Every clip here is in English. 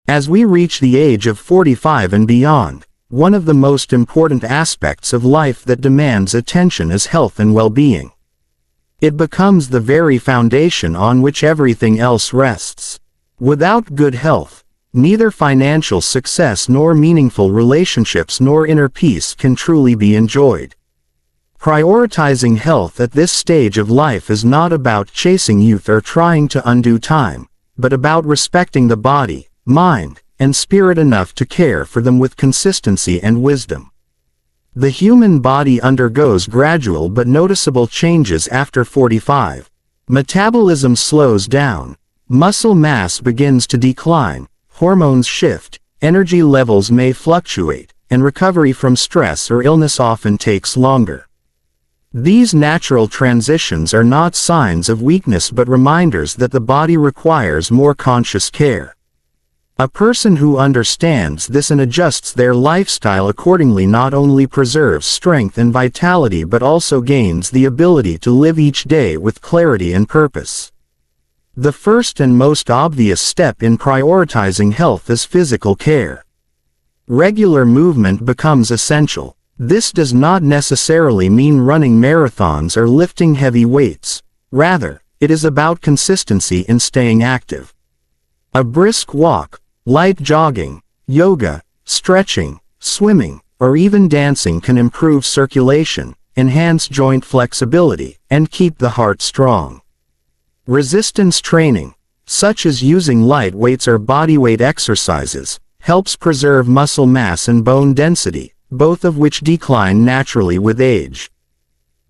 As we reach the age of 45 and beyond, one of the most important aspects of life that demands attention is health and well-being. It becomes the very foundation on which everything else rests. Without good health, neither financial success nor meaningful relationships nor inner peace can truly be enjoyed. Prioritizing health at this stage of life is not about chasing youth or trying to undo time, but about respecting the body, mind, and spirit enough to care for them with consistency and wisdom. The human body undergoes gradual but noticeable changes after 45. Metabolism slows down, muscle mass begins to decline, hormones shift, energy levels may fluctuate, and recovery from stress or illness often takes longer. These natural transitions are not signs of weakness but reminders that the body requires more conscious care. A person who understands this and adjusts their lifestyle accordingly not only preserves strength and vitality but also gains the ability to live each day with clarity and purpose. The first and most obvious step in prioritizing health is physical care. Regular movement becomes essential. This does not necessarily mean running marathons or lifting heavy weights. Rather, it is about consistency in staying active. A brisk walk, light jogging, yoga, stretching, swimming, or even dancing can improve circulation, enhance joint flexibility, and keep the heart strong. Resistance training, such as using light weights or bodyweight exercises, helps preserve muscle mass and bone density, both of which decline naturally with age.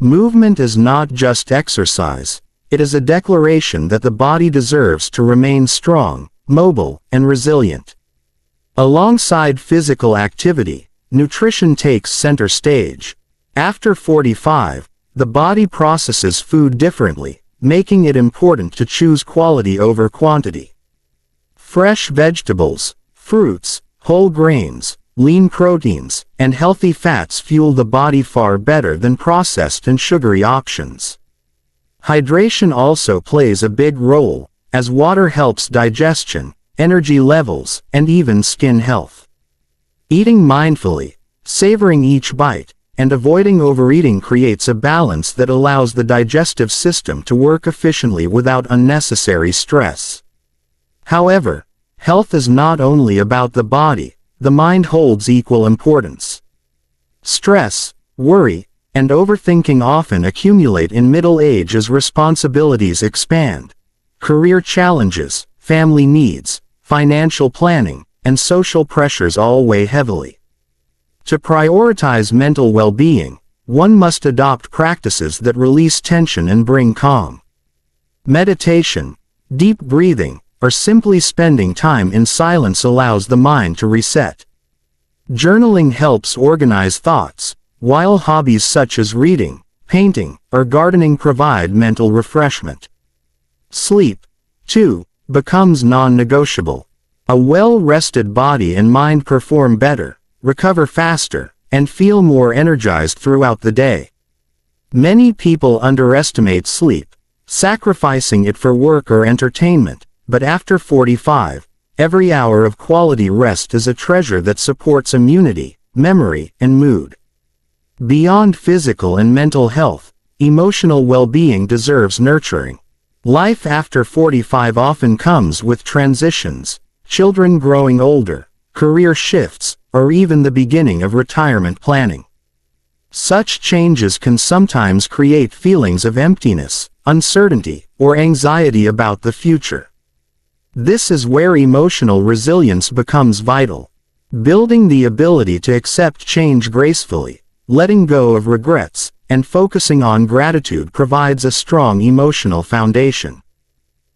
Movement is not just exercise, it is a declaration that the body deserves to remain strong, mobile, and resilient. Alongside physical activity, nutrition takes center stage. After 45, the body processes food differently, making it important to choose quality over quantity. Fresh vegetables, fruits, whole grains, lean proteins, and healthy fats fuel the body far better than processed and sugary options. Hydration also plays a big role, as water helps digestion, energy levels, and even skin health. Eating mindfully, savoring each bite, and avoiding overeating creates a balance that allows the digestive system to work efficiently without unnecessary stress. However, health is not only about the body, the mind holds equal importance. Stress, worry, and overthinking often accumulate in middle age as responsibilities expand. Career challenges, family needs, financial planning, and social pressures all weigh heavily. To prioritize mental well-being, one must adopt practices that release tension and bring calm. Meditation, deep breathing, or simply spending time in silence allows the mind to reset. Journaling helps organize thoughts, while hobbies such as reading, painting, or gardening provide mental refreshment. Sleep, too, becomes non-negotiable. A well-rested body and mind perform better, recover faster, and feel more energized throughout the day. Many people underestimate sleep, sacrificing it for work or entertainment, but after 45, every hour of quality rest is a treasure that supports immunity, memory, and mood. Beyond physical and mental health, emotional well-being deserves nurturing. Life after 45 often comes with transitions, children growing older, career shifts, or even the beginning of retirement planning. Such changes can sometimes create feelings of emptiness, uncertainty, or anxiety about the future. This is where emotional resilience becomes vital. Building the ability to accept change gracefully, letting go of regrets, and focusing on gratitude provides a strong emotional foundation.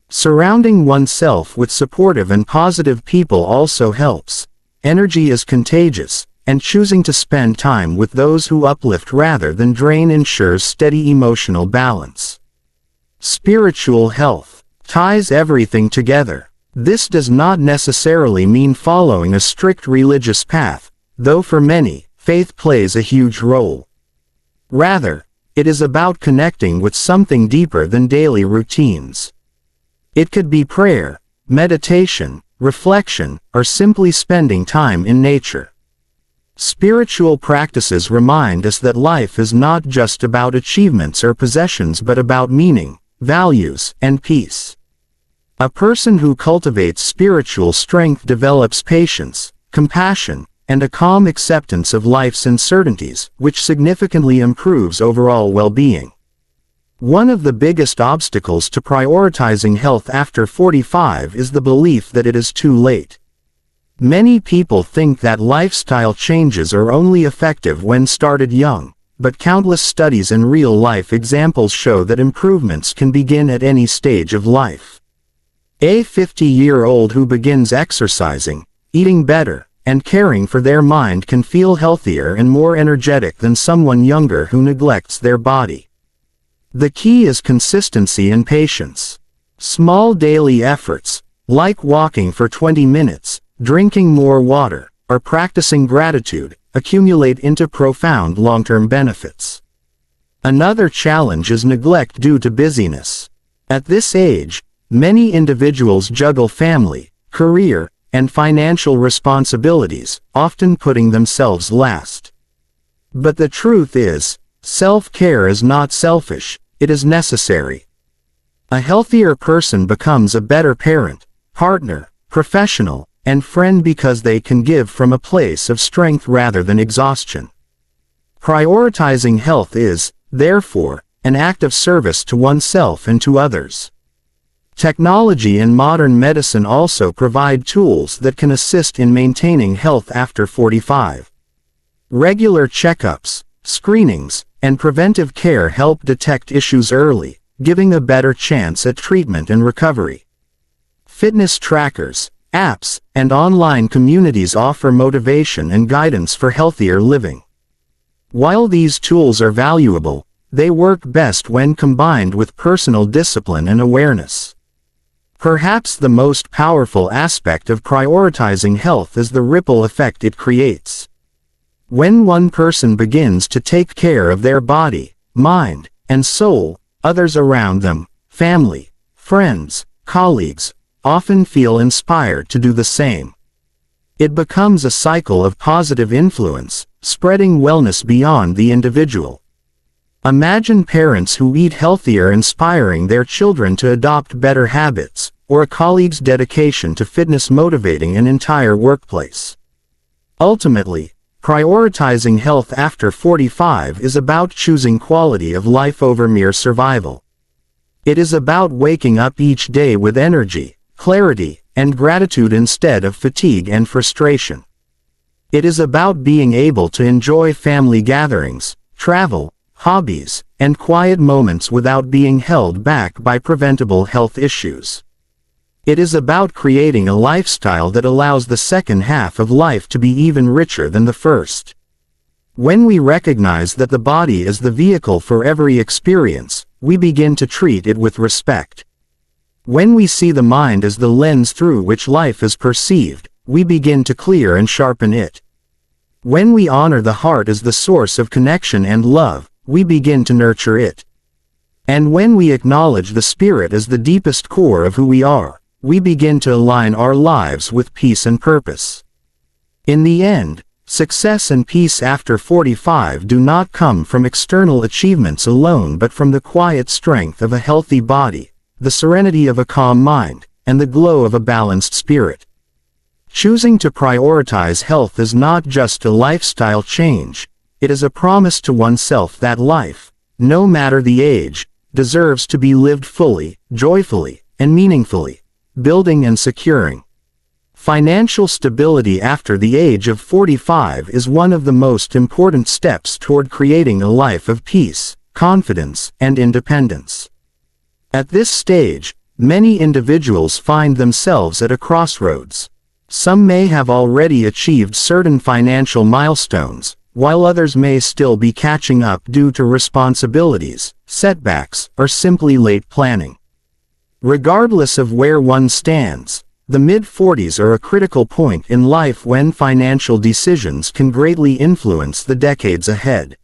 Surrounding oneself with supportive and positive people also helps. Energy is contagious, and choosing to spend time with those who uplift rather than drain ensures steady emotional balance. Spiritual health ties everything together. This does not necessarily mean following a strict religious path, though for many, faith plays a huge role. Rather, it is about connecting with something deeper than daily routines. It could be prayer, meditation, reflection, or simply spending time in nature. Spiritual practices remind us that life is not just about achievements or possessions but about meaning, values, and peace. A person who cultivates spiritual strength develops patience, compassion, and a calm acceptance of life's uncertainties, which significantly improves overall well-being. One of the biggest obstacles to prioritizing health after 45 is the belief that it is too late. Many people think that lifestyle changes are only effective when started young, but countless studies and real-life examples show that improvements can begin at any stage of life. A 50-year-old who begins exercising, eating better, and caring for their mind can feel healthier and more energetic than someone younger who neglects their body. The key is consistency and patience. Small daily efforts, like walking for 20 minutes, drinking more water, or practicing gratitude, accumulate into profound long-term benefits. Another challenge is neglect due to busyness. At this age, many individuals juggle family, career, and financial responsibilities, often putting themselves last. But the truth is, self-care is not selfish, it is necessary. A healthier person becomes a better parent, partner, professional, and friend because they can give from a place of strength rather than exhaustion. Prioritizing health is, therefore, an act of service to oneself and to others. Technology and modern medicine also provide tools that can assist in maintaining health after 45. Regular checkups, screenings, and preventive care help detect issues early, giving a better chance at treatment and recovery. Fitness trackers, apps, and online communities offer motivation and guidance for healthier living. While these tools are valuable, they work best when combined with personal discipline and awareness. Perhaps the most powerful aspect of prioritizing health is the ripple effect it creates. When one person begins to take care of their body, mind, and soul, others around them, family, friends, colleagues, often feel inspired to do the same. It becomes a cycle of positive influence, spreading wellness beyond the individual. Imagine parents who eat healthier inspiring their children to adopt better habits, or a colleague's dedication to fitness motivating an entire workplace. Ultimately, prioritizing health after 45 is about choosing quality of life over mere survival. It is about waking up each day with energy, clarity, and gratitude instead of fatigue and frustration. It is about being able to enjoy family gatherings, travel, hobbies, and quiet moments without being held back by preventable health issues. It is about creating a lifestyle that allows the second half of life to be even richer than the first. When we recognize that the body is the vehicle for every experience, we begin to treat it with respect. When we see the mind as the lens through which life is perceived, we begin to clear and sharpen it. When we honor the heart as the source of connection and love, we begin to nurture it. And when we acknowledge the spirit as the deepest core of who we are, we begin to align our lives with peace and purpose. In the end, success and peace after 45 do not come from external achievements alone but from the quiet strength of a healthy body, the serenity of a calm mind, and the glow of a balanced spirit. Choosing to prioritize health is not just a lifestyle change, it is a promise to oneself that life, no matter the age, deserves to be lived fully, joyfully, and meaningfully, building and securing. Financial stability after the age of 45 is one of the most important steps toward creating a life of peace, confidence, and independence. At this stage, many individuals find themselves at a crossroads. Some may have already achieved certain financial milestones, while others may still be catching up due to responsibilities, setbacks, or simply late planning. Regardless of where one stands, the mid-40s are a critical point in life when financial decisions can greatly influence the decades ahead.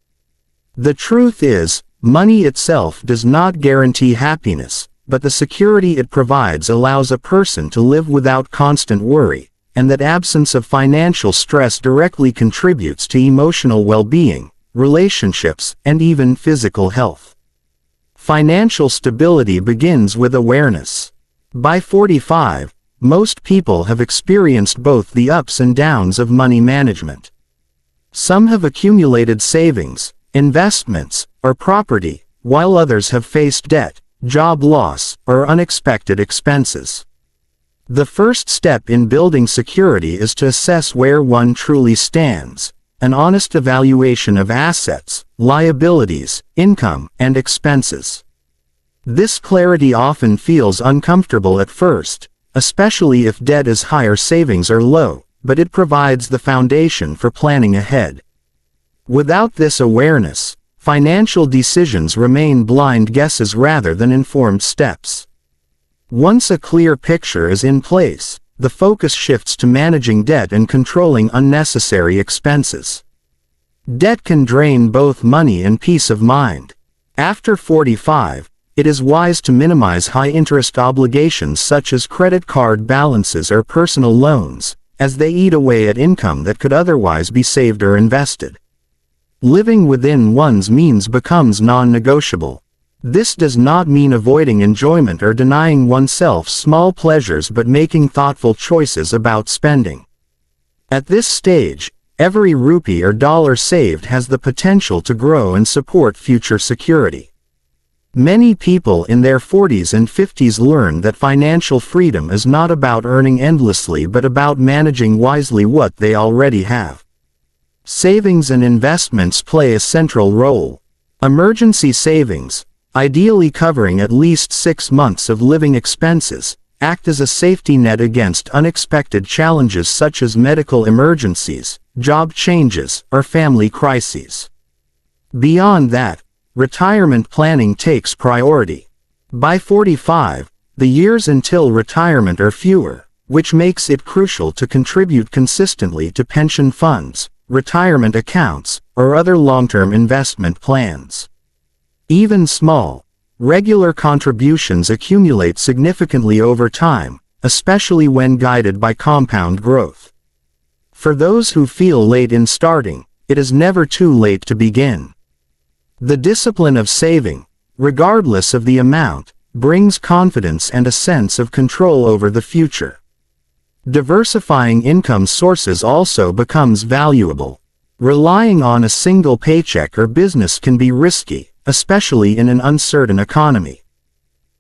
The truth is, money itself does not guarantee happiness, but the security it provides allows a person to live without constant worry, and that absence of financial stress directly contributes to emotional well-being, relationships, and even physical health. Financial stability begins with awareness. By 45, most people have experienced both the ups and downs of money management. Some have accumulated savings, investments, or property, while others have faced debt, job loss, or unexpected expenses. The first step in building security is to assess where one truly stands, an honest evaluation of assets, liabilities, income, and expenses. This clarity often feels uncomfortable at first, especially if debt is high or savings are low, but it provides the foundation for planning ahead. Without this awareness, financial decisions remain blind guesses rather than informed steps. Once a clear picture is in place, the focus shifts to managing debt and controlling unnecessary expenses. Debt can drain both money and peace of mind. After 45, it is wise to minimize high-interest obligations such as credit card balances or personal loans, as they eat away at income that could otherwise be saved or invested. Living within one's means becomes non-negotiable. This does not mean avoiding enjoyment or denying oneself small pleasures but making thoughtful choices about spending. At this stage, every rupee or dollar saved has the potential to grow and support future security. Many people in their 40s and 50s learn that financial freedom is not about earning endlessly but about managing wisely what they already have. Savings and investments play a central role. Emergency savings, ideally covering at least 6 months of living expenses, act as a safety net against unexpected challenges such as medical emergencies, job changes, or family crises. Beyond that, retirement planning takes priority. By 45, the years until retirement are fewer, which makes it crucial to contribute consistently to pension funds, retirement accounts, or other long-term investment plans. Even small, regular contributions accumulate significantly over time, especially when guided by compound growth. For those who feel late in starting, it is never too late to begin. The discipline of saving, regardless of the amount, brings confidence and a sense of control over the future. Diversifying income sources also becomes valuable. Relying on a single paycheck or business can be risky, especially in an uncertain economy.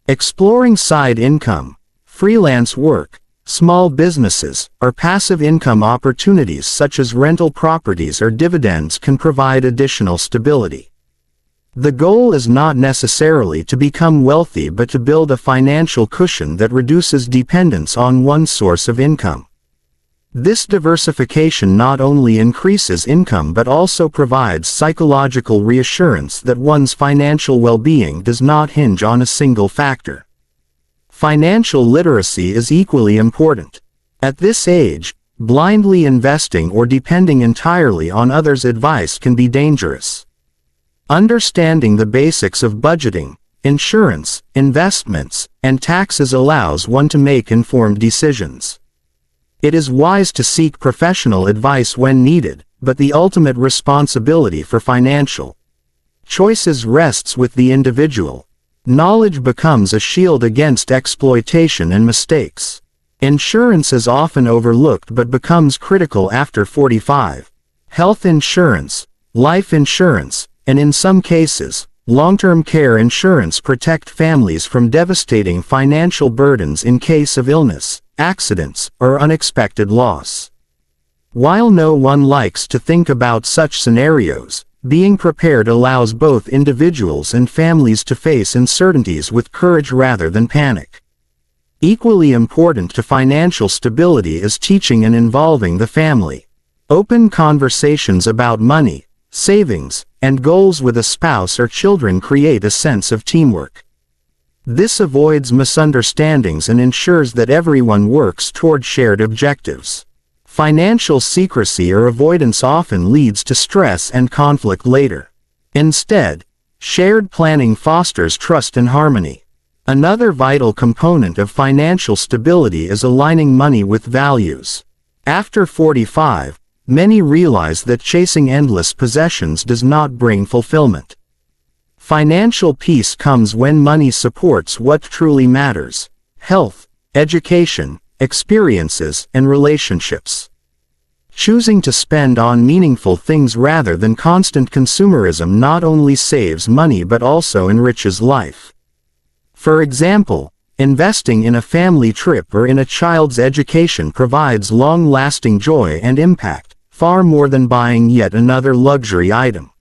Exploring side income, freelance work, small businesses, or passive income opportunities such as rental properties or dividends can provide additional stability. The goal is not necessarily to become wealthy but to build a financial cushion that reduces dependence on one source of income. This diversification not only increases income but also provides psychological reassurance that one's financial well-being does not hinge on a single factor. Financial literacy is equally important. At this age, blindly investing or depending entirely on others' advice can be dangerous. Understanding the basics of budgeting, insurance, investments, and taxes allows one to make informed decisions. It is wise to seek professional advice when needed, but the ultimate responsibility for financial choices rests with the individual. Knowledge becomes a shield against exploitation and mistakes. Insurance is often overlooked but becomes critical after 45. Health insurance, life insurance, and in some cases, long-term care insurance protect families from devastating financial burdens in case of illness, accidents, or unexpected loss. While no one likes to think about such scenarios, being prepared allows both individuals and families to face uncertainties with courage rather than panic. Equally important to financial stability is teaching and involving the family. Open conversations about money, savings, and goals with a spouse or children create a sense of teamwork. This avoids misunderstandings and ensures that everyone works toward shared objectives. Financial secrecy or avoidance often leads to stress and conflict later. Instead, shared planning fosters trust and harmony. Another vital component of financial stability is aligning money with values. After 45, many realize that chasing endless possessions does not bring fulfillment. Financial peace comes when money supports what truly matters: health, education, experiences, and relationships. Choosing to spend on meaningful things rather than constant consumerism not only saves money but also enriches life. For example, investing in a family trip or in a child's education provides long-lasting joy and impact, far more than buying yet another luxury item.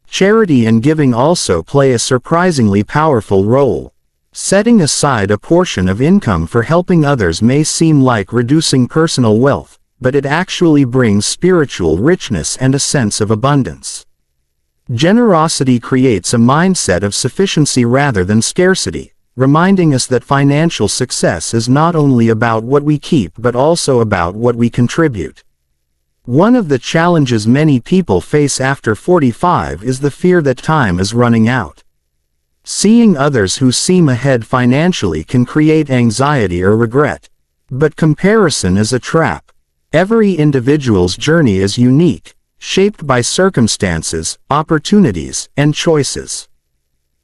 Charity and giving also play a surprisingly powerful role. Setting aside a portion of income for helping others may seem like reducing personal wealth, but it actually brings spiritual richness and a sense of abundance. Generosity creates a mindset of sufficiency rather than scarcity, reminding us that financial success is not only about what we keep but also about what we contribute. One of the challenges many people face after 45 is the fear that time is running out. Seeing others who seem ahead financially can create anxiety or regret. But comparison is a trap. Every individual's journey is unique, shaped by circumstances, opportunities, and choices.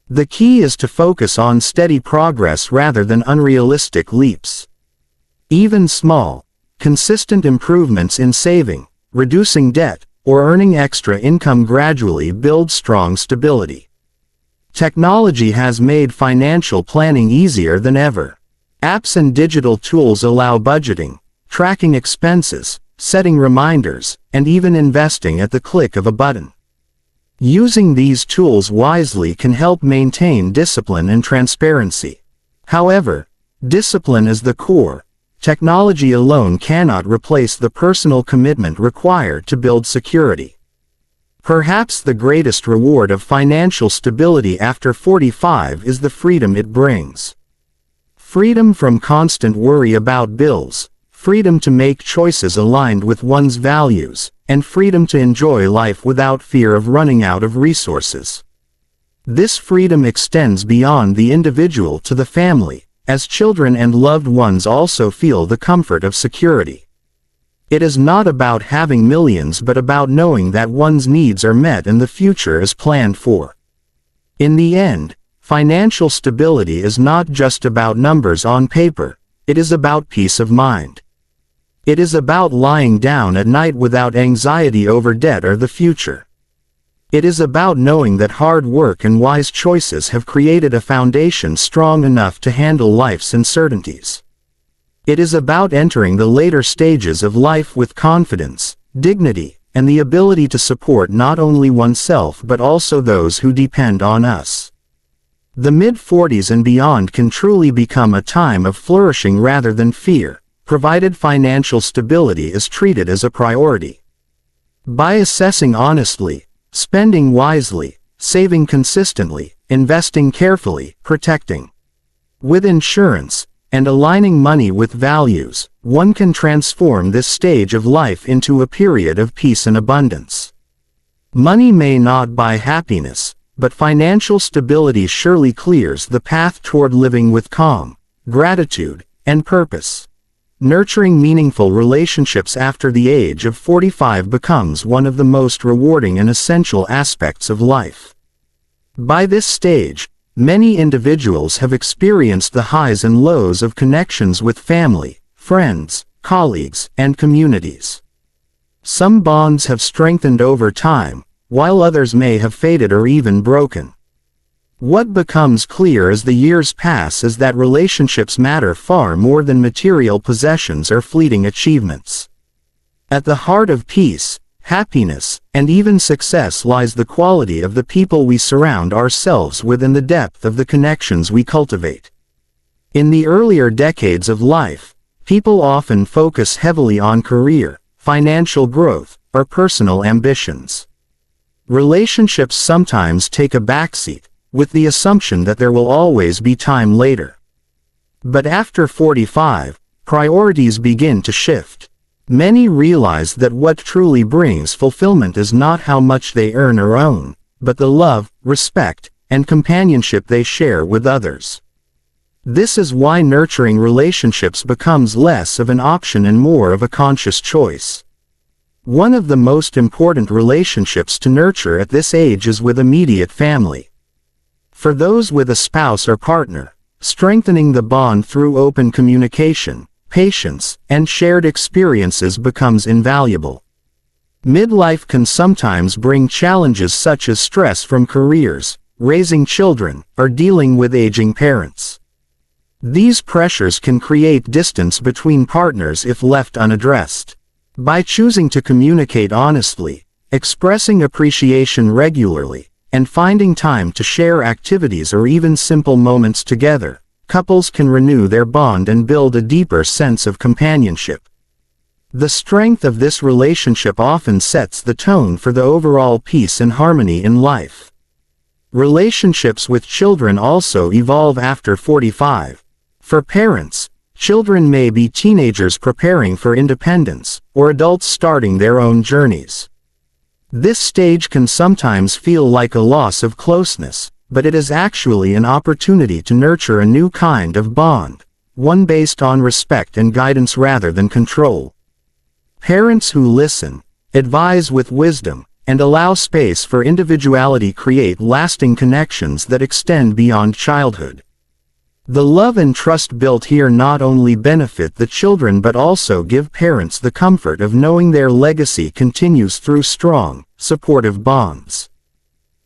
The key is to focus on steady progress rather than unrealistic leaps. Even small, consistent improvements in saving, reducing debt, or earning extra income gradually build strong stability. Technology has made financial planning easier than ever. Apps and digital tools allow budgeting, tracking expenses, setting reminders, and even investing at the click of a button. Using these tools wisely can help maintain discipline and transparency. However, discipline is the core. Technology alone cannot replace the personal commitment required to build security. Perhaps the greatest reward of financial stability after 45 is the freedom it brings. Freedom from constant worry about bills, freedom to make choices aligned with one's values, and freedom to enjoy life without fear of running out of resources. This freedom extends beyond the individual to the family, as children and loved ones also feel the comfort of security. It is not about having millions but about knowing that one's needs are met and the future is planned for. In the end, financial stability is not just about numbers on paper, it is about peace of mind. It is about lying down at night without anxiety over debt or the future. It is about knowing that hard work and wise choices have created a foundation strong enough to handle life's uncertainties. It is about entering the later stages of life with confidence, dignity, and the ability to support not only oneself but also those who depend on us. The mid-40s and beyond can truly become a time of flourishing rather than fear, provided financial stability is treated as a priority. By assessing honestly, spending wisely, saving consistently, investing carefully, protecting with insurance, and aligning money with values, one can transform this stage of life into a period of peace and abundance. Money may not buy happiness, but financial stability surely clears the path toward living with calm, gratitude, and purpose. Nurturing meaningful relationships after the age of 45 becomes one of the most rewarding and essential aspects of life. By this stage, many individuals have experienced the highs and lows of connections with family, friends, colleagues, and communities. Some bonds have strengthened over time, while others may have faded or even broken. What becomes clear as the years pass is that relationships matter far more than material possessions or fleeting achievements. At the heart of peace, happiness, and even success lies the quality of the people we surround ourselves with and the depth of the connections we cultivate. In the earlier decades of life, people often focus heavily on career, financial growth, or personal ambitions. Relationships sometimes take a backseat, with the assumption that there will always be time later. But after 45, priorities begin to shift. Many realize that what truly brings fulfillment is not how much they earn or own, but the love, respect, and companionship they share with others. This is why nurturing relationships becomes less of an option and more of a conscious choice. One of the most important relationships to nurture at this age is with immediate family. For those with a spouse or partner, strengthening the bond through open communication, patience, and shared experiences becomes invaluable. Midlife can sometimes bring challenges such as stress from careers, raising children, or dealing with aging parents. These pressures can create distance between partners if left unaddressed. By choosing to communicate honestly, expressing appreciation regularly, and finding time to share activities or even simple moments together, couples can renew their bond and build a deeper sense of companionship. The strength of this relationship often sets the tone for the overall peace and harmony in life. Relationships with children also evolve after 45. For parents, children may be teenagers preparing for independence, or adults starting their own journeys. This stage can sometimes feel like a loss of closeness, but it is actually an opportunity to nurture a new kind of bond, one based on respect and guidance rather than control. Parents who listen, advise with wisdom, and allow space for individuality create lasting connections that extend beyond childhood. The love and trust built here not only benefit the children but also give parents the comfort of knowing their legacy continues through strong, supportive bonds.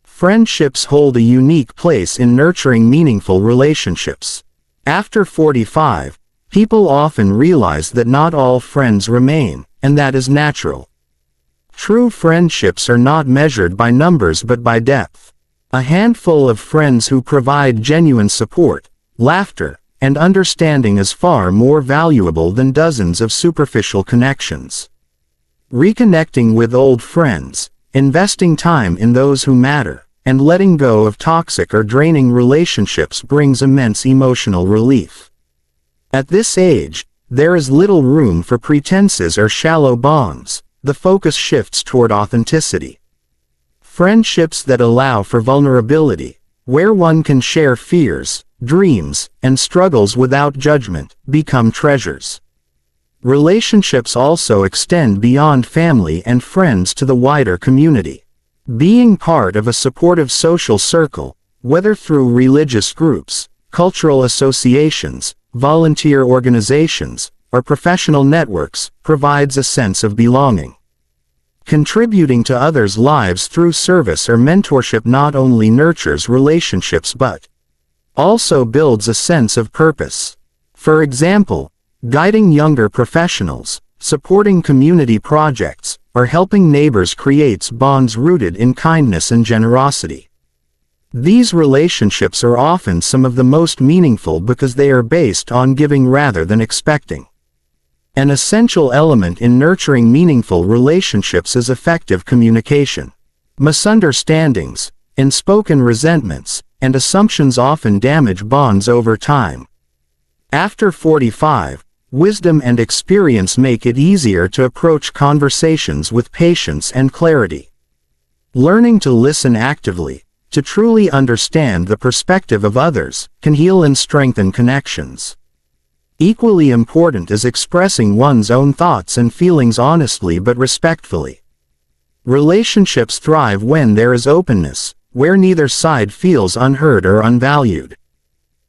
Friendships hold a unique place in nurturing meaningful relationships. After 45, people often realize that not all friends remain, and that is natural. True friendships are not measured by numbers but by depth. A handful of friends who provide genuine support, laughter, and understanding is far more valuable than dozens of superficial connections. Reconnecting with old friends, investing time in those who matter, and letting go of toxic or draining relationships brings immense emotional relief. At this age, there is little room for pretenses or shallow bonds. The focus shifts toward authenticity. Friendships that allow for vulnerability, where one can share fears, dreams, and struggles without judgment, become treasures. Relationships also extend beyond family and friends to the wider community. Being part of a supportive social circle, whether through religious groups, cultural associations, volunteer organizations, or professional networks, provides a sense of belonging. Contributing to others' lives through service or mentorship not only nurtures relationships but also builds a sense of purpose. For example, guiding younger professionals, supporting community projects, or helping neighbors creates bonds rooted in kindness and generosity. These relationships are often some of the most meaningful because they are based on giving rather than expecting. An essential element in nurturing meaningful relationships is effective communication. Misunderstandings, unspoken resentments, and assumptions often damage bonds over time. After 45, wisdom and experience make it easier to approach conversations with patience and clarity. Learning to listen actively, to truly understand the perspective of others, can heal and strengthen connections. Equally important is expressing one's own thoughts and feelings honestly but respectfully. Relationships thrive when there is openness, where neither side feels unheard or unvalued.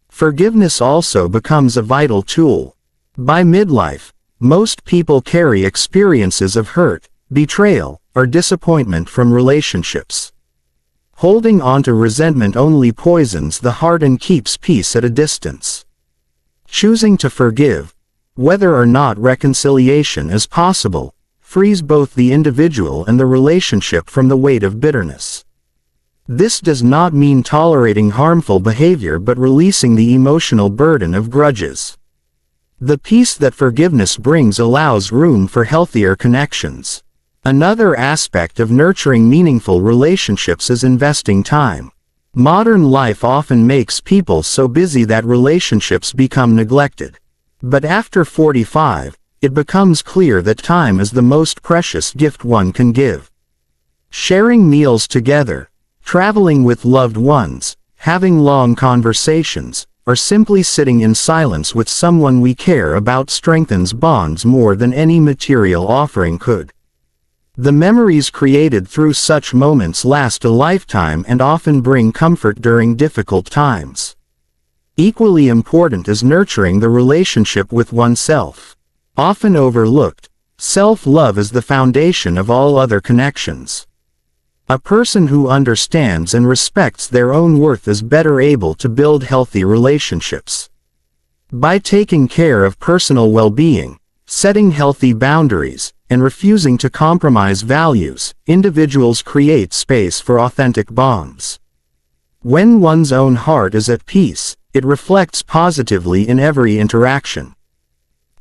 Forgiveness also becomes a vital tool. By midlife, most people carry experiences of hurt, betrayal, or disappointment from relationships. Holding on to resentment only poisons the heart and keeps peace at a distance. Choosing to forgive, whether or not reconciliation is possible, frees both the individual and the relationship from the weight of bitterness. This does not mean tolerating harmful behavior but releasing the emotional burden of grudges. The peace that forgiveness brings allows room for healthier connections. Another aspect of nurturing meaningful relationships is investing time. Modern life often makes people so busy that relationships become neglected. But after 45, it becomes clear that time is the most precious gift one can give. Sharing meals together, traveling with loved ones, having long conversations, or simply sitting in silence with someone we care about strengthens bonds more than any material offering could. The memories created through such moments last a lifetime and often bring comfort during difficult times. Equally important is nurturing the relationship with oneself. Often overlooked, self-love is the foundation of all other connections. A person who understands and respects their own worth is better able to build healthy relationships. By taking care of personal well-being, setting healthy boundaries, and refusing to compromise values, individuals create space for authentic bonds. When one's own heart is at peace, it reflects positively in every interaction.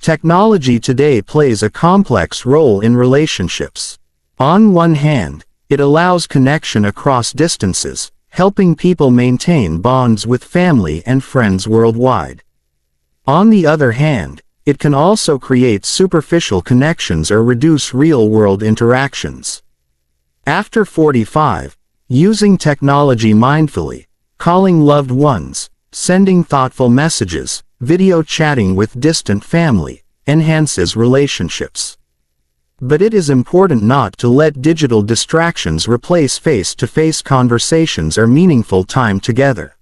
Technology today plays a complex role in relationships. On one hand, it allows connection across distances, helping people maintain bonds with family and friends worldwide. On the other hand, it can also create superficial connections or reduce real-world interactions. After 45, using technology mindfully, calling loved ones, sending thoughtful messages, video chatting with distant family, enhances relationships. But it is important not to let digital distractions replace face-to-face conversations or meaningful time together.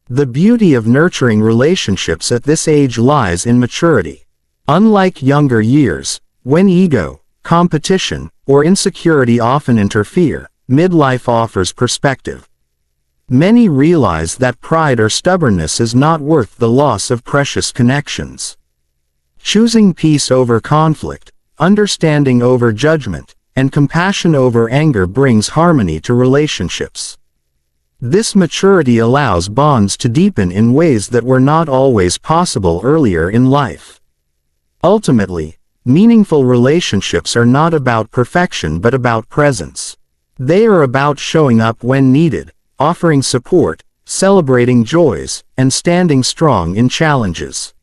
The beauty of nurturing relationships at this age lies in maturity. Unlike younger years, when ego, competition, or insecurity often interfere, midlife offers perspective. Many realize that pride or stubbornness is not worth the loss of precious connections. Choosing peace over conflict, understanding over judgment, and compassion over anger brings harmony to relationships. This maturity allows bonds to deepen in ways that were not always possible earlier in life. Ultimately, meaningful relationships are not about perfection but about presence. They are about showing up when needed, offering support, celebrating joys, and standing strong in challenges.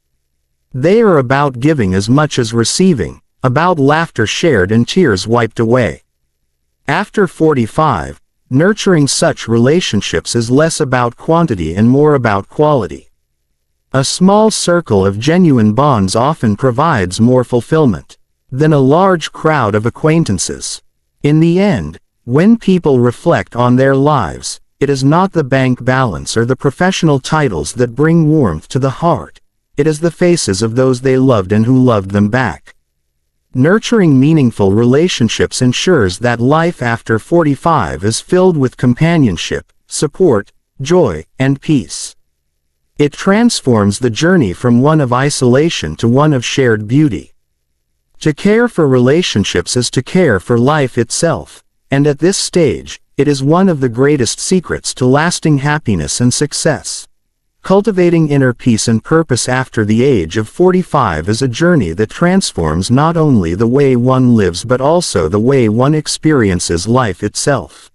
They are about giving as much as receiving, about laughter shared and tears wiped away. After 45, nurturing such relationships is less about quantity and more about quality. A small circle of genuine bonds often provides more fulfillment than a large crowd of acquaintances. In the end, when people reflect on their lives, it is not the bank balance or the professional titles that bring warmth to the heart. It is the faces of those they loved and who loved them back. Nurturing meaningful relationships ensures that life after 45 is filled with companionship, support, joy, and peace. It transforms the journey from one of isolation to one of shared beauty. To care for relationships is to care for life itself, and at this stage, it is one of the greatest secrets to lasting happiness and success. Cultivating inner peace and purpose after the age of 45 is a journey that transforms not only the way one lives but also the way one experiences life itself.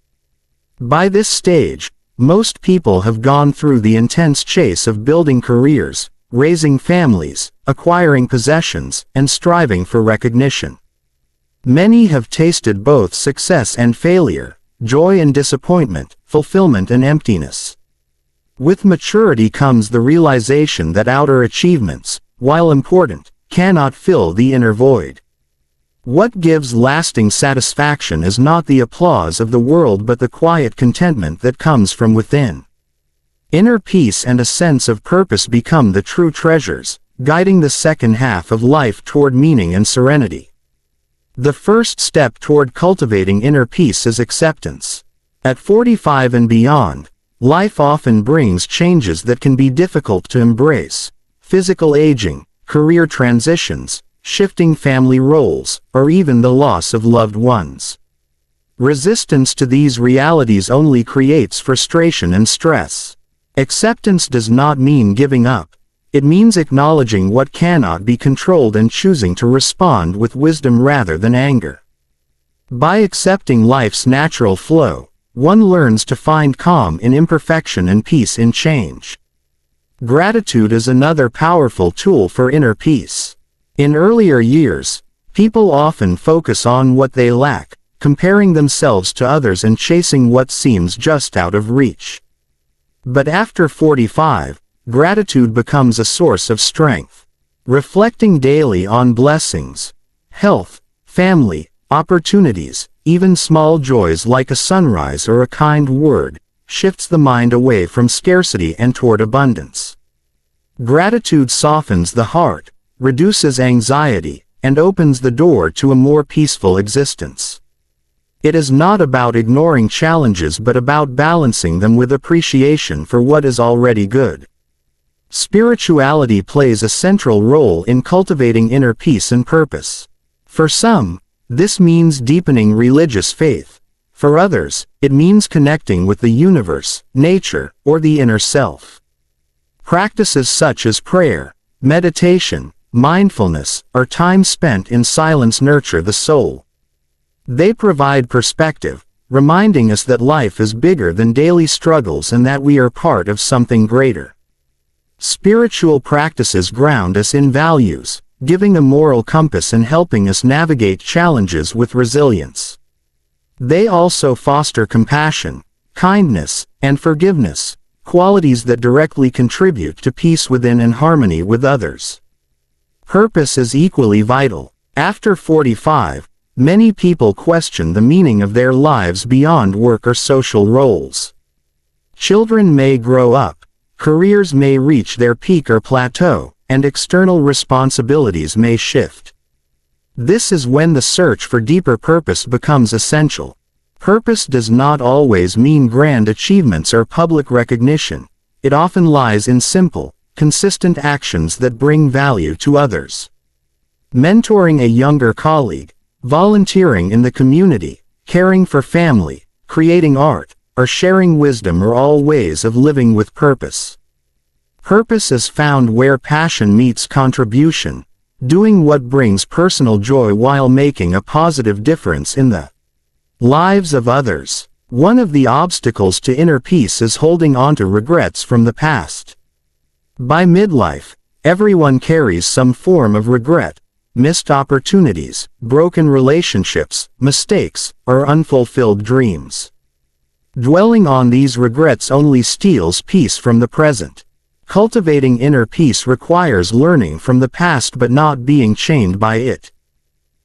By this stage, most people have gone through the intense chase of building careers, raising families, acquiring possessions, and striving for recognition. Many have tasted both success and failure, joy and disappointment, fulfillment and emptiness. With maturity comes the realization that outer achievements, while important, cannot fill the inner void. What gives lasting satisfaction is not the applause of the world but the quiet contentment that comes from within. Inner peace and a sense of purpose become the true treasures, guiding the second half of life toward meaning and serenity. The first step toward cultivating inner peace is acceptance. At 45 and beyond, life often brings changes that can be difficult to embrace. Physical aging, career transitions, shifting family roles, or even the loss of loved ones. Resistance to these realities only creates frustration and stress. Acceptance does not mean giving up. It means acknowledging what cannot be controlled and choosing to respond with wisdom rather than anger. By accepting life's natural flow, one learns to find calm in imperfection and peace in change. Gratitude is another powerful tool for inner peace. In earlier years, people often focus on what they lack, comparing themselves to others and chasing what seems just out of reach. But after 45, gratitude becomes a source of strength. Reflecting daily on blessings, health, family, opportunities, even small joys like a sunrise or a kind word, shifts the mind away from scarcity and toward abundance. Gratitude softens the heart, reduces anxiety, and opens the door to a more peaceful existence. It is not about ignoring challenges but about balancing them with appreciation for what is already good. Spirituality plays a central role in cultivating inner peace and purpose. For some, this means deepening religious faith. For others, it means connecting with the universe, nature, or the inner self. Practices such as prayer, meditation, mindfulness, or time spent in silence nurture the soul. They provide perspective, reminding us that life is bigger than daily struggles and that we are part of something greater. Spiritual practices ground us in values, giving a moral compass and helping us navigate challenges with resilience. They also foster compassion, kindness, and forgiveness, qualities that directly contribute to peace within and harmony with others. Purpose is equally vital. After 45, many people question the meaning of their lives beyond work or social roles. Children may grow up, careers may reach their peak or plateau, and external responsibilities may shift. This is when the search for deeper purpose becomes essential. Purpose does not always mean grand achievements or public recognition. It often lies in simple, consistent actions that bring value to others. Mentoring a younger colleague, volunteering in the community, caring for family, creating art, or sharing wisdom are all ways of living with purpose. Purpose is found where passion meets contribution, doing what brings personal joy while making a positive difference in the lives of others. One of the obstacles to inner peace is holding on to regrets from the past. By midlife, everyone carries some form of regret, missed opportunities, broken relationships, mistakes, or unfulfilled dreams. Dwelling on these regrets only steals peace from the present. Cultivating inner peace requires learning from the past but not being chained by it.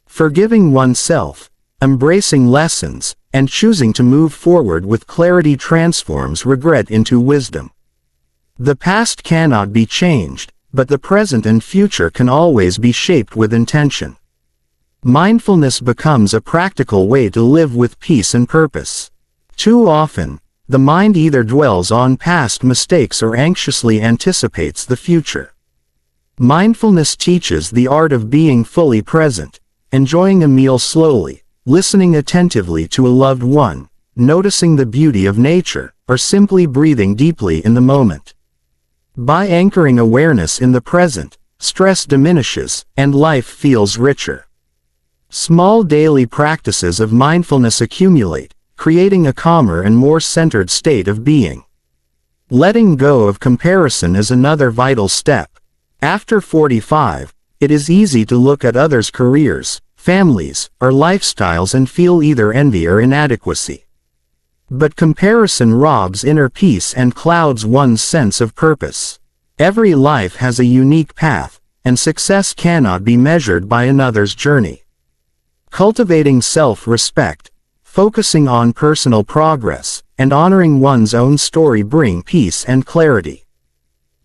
Forgiving oneself, embracing lessons, and choosing to move forward with clarity transforms regret into wisdom. The past cannot be changed, but the present and future can always be shaped with intention. Mindfulness becomes a practical way to live with peace and purpose. Too often, the mind either dwells on past mistakes or anxiously anticipates the future. Mindfulness teaches the art of being fully present, enjoying a meal slowly, listening attentively to a loved one, noticing the beauty of nature, or simply breathing deeply in the moment. By anchoring awareness in the present, stress diminishes, and life feels richer. Small daily practices of mindfulness accumulate, creating a calmer and more centered state of being. Letting go of comparison is another vital step. After 45, it is easy to look at others' careers, families, or lifestyles and feel either envy or inadequacy. But comparison robs inner peace and clouds one's sense of purpose. Every life has a unique path, and success cannot be measured by another's journey. Cultivating self-respect, focusing on personal progress, and honoring one's own story bring peace and clarity.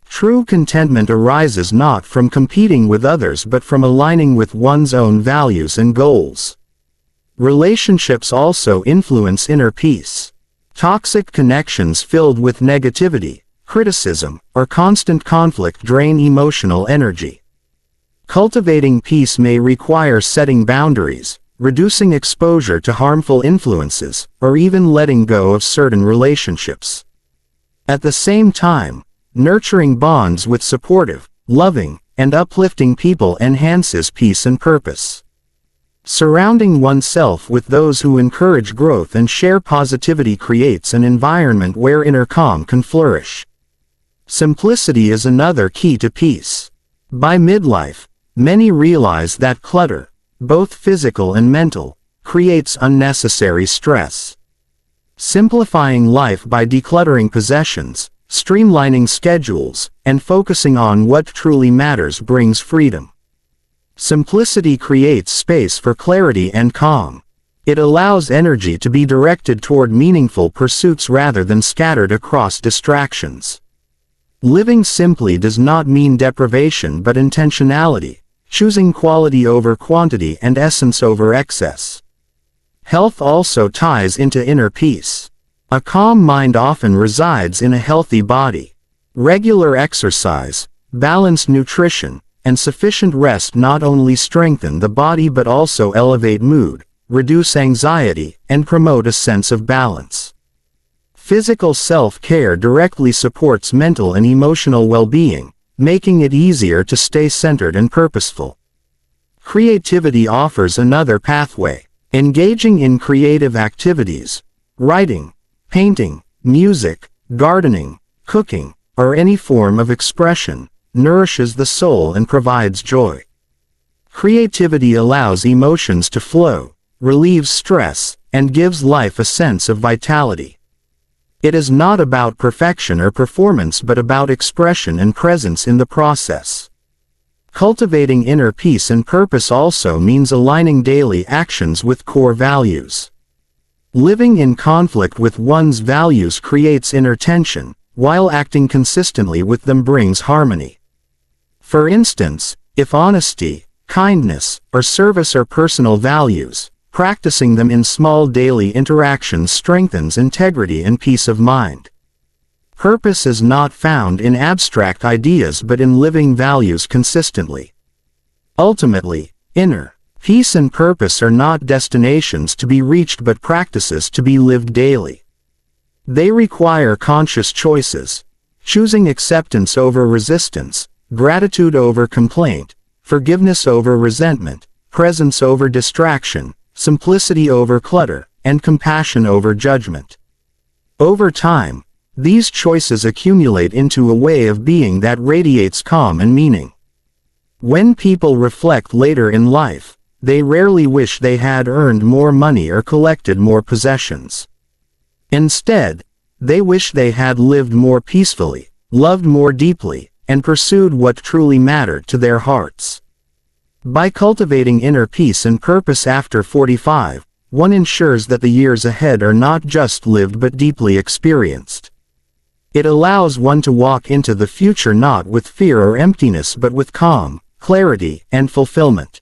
True contentment arises not from competing with others but from aligning with one's own values and goals. Relationships also influence inner peace. Toxic connections filled with negativity, criticism, or constant conflict drain emotional energy. Cultivating peace may require setting boundaries, reducing exposure to harmful influences, or even letting go of certain relationships. At the same time, nurturing bonds with supportive, loving, and uplifting people enhances peace and purpose. Surrounding oneself with those who encourage growth and share positivity creates an environment where inner calm can flourish. Simplicity is another key to peace. By midlife, many realize that clutter, both physical and mental, creates unnecessary stress. Simplifying life by decluttering possessions, streamlining schedules, and focusing on what truly matters brings freedom. Simplicity creates space for clarity and calm. It allows energy to be directed toward meaningful pursuits rather than scattered across distractions. Living simply does not mean deprivation but intentionality, choosing quality over quantity and essence over excess. Health also ties into inner peace. A calm mind often resides in a healthy body. Regular exercise, balanced nutrition, and sufficient rest not only strengthen the body but also elevate mood, reduce anxiety, and promote a sense of balance. Physical self-care directly supports mental and emotional well-being, making it easier to stay centered and purposeful. Creativity offers another pathway. Engaging in creative activities, writing, painting, music, gardening, cooking, or any form of expression, nourishes the soul and provides joy. Creativity allows emotions to flow, relieves stress, and gives life a sense of vitality. It is not about perfection or performance but about expression and presence in the process. Cultivating inner peace and purpose also means aligning daily actions with core values. Living in conflict with one's values creates inner tension, while acting consistently with them brings harmony. For instance, if honesty, kindness, or service are personal values, practicing them in small daily interactions strengthens integrity and peace of mind. Purpose is not found in abstract ideas but in living values consistently. Ultimately, inner peace and purpose are not destinations to be reached but practices to be lived daily. They require conscious choices, choosing acceptance over resistance, gratitude over complaint, forgiveness over resentment, presence over distraction, simplicity over clutter, and compassion over judgment. Over time, these choices accumulate into a way of being that radiates calm and meaning. When people reflect later in life, they rarely wish they had earned more money or collected more possessions. Instead, they wish they had lived more peacefully, loved more deeply, and pursued what truly mattered to their hearts. By cultivating inner peace and purpose after 45, one ensures that the years ahead are not just lived but deeply experienced. It allows one to walk into the future not with fear or emptiness but with calm, clarity, and fulfillment.